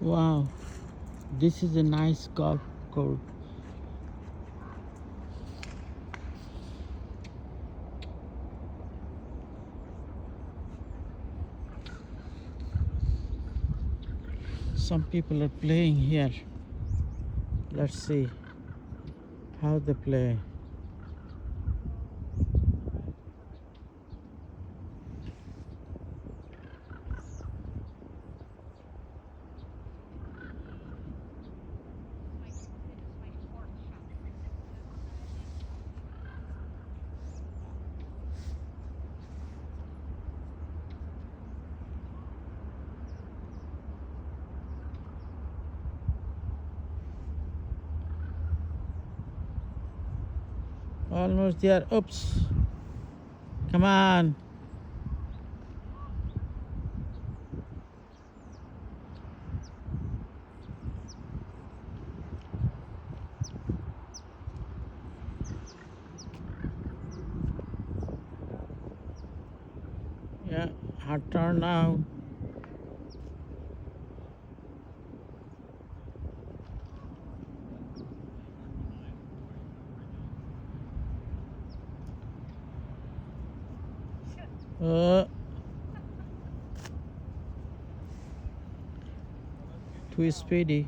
Wow, this is a nice golf course. Some people are playing here. Let's see how they play. Almost there. Oops. Come on. Yeah, hard turn now. Uh, too speedy.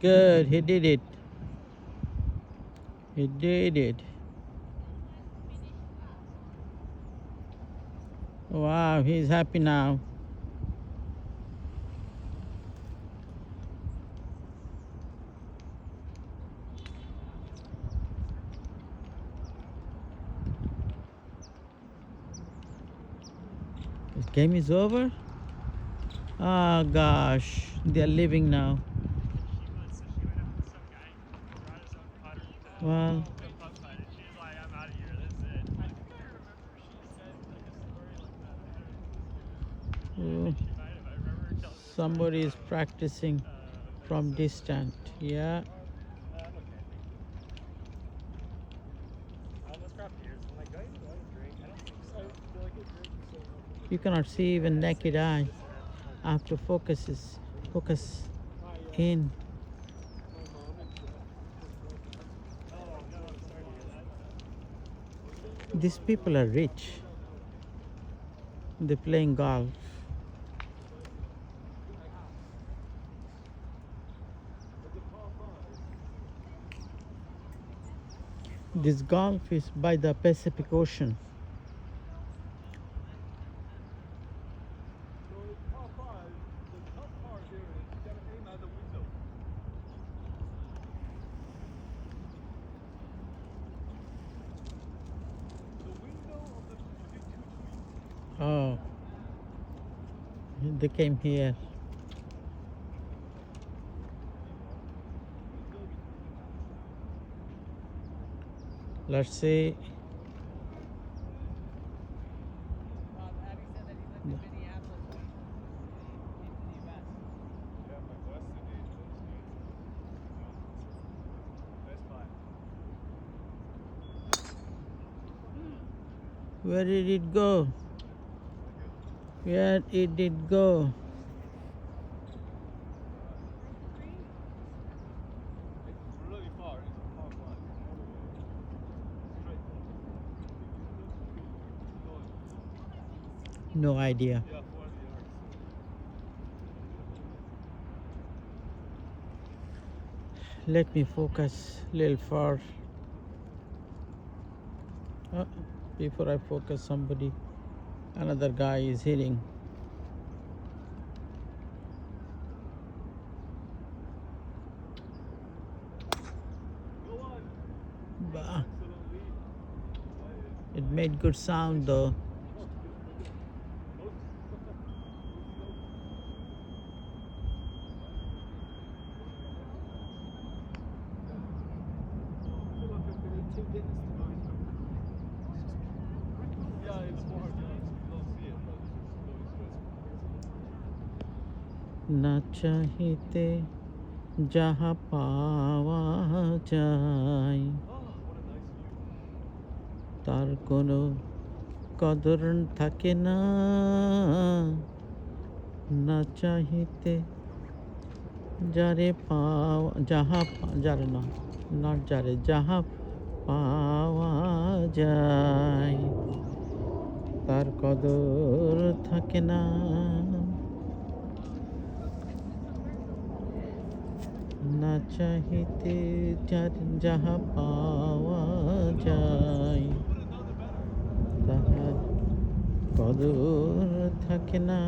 Good, he did it. He did it. Wow, he's happy now. This game is over? Oh gosh, they're leaving now. Well, oh, somebody is practicing from distant. Yeah, you cannot see even naked eye. I have to focus in. These people are rich. They're playing golf. This golf is by the Pacific Ocean. Oh, they came here. Let's see. Where did it go? Where it did go? No idea. Let me focus a little far. Oh, before I focus, another guy is hitting. Bah. It made good sound though. ना चाहते যাহা পাওয়া যায় তার কোনো কদর থাকে না, না চাহিতে যারে পাওয়া যারে না, নট যারে, যাহা পাওয়া যায় তার কদর থাকে না, না চাহিতে যাহা পাওয়া যায় তাহার কদর থাকে না।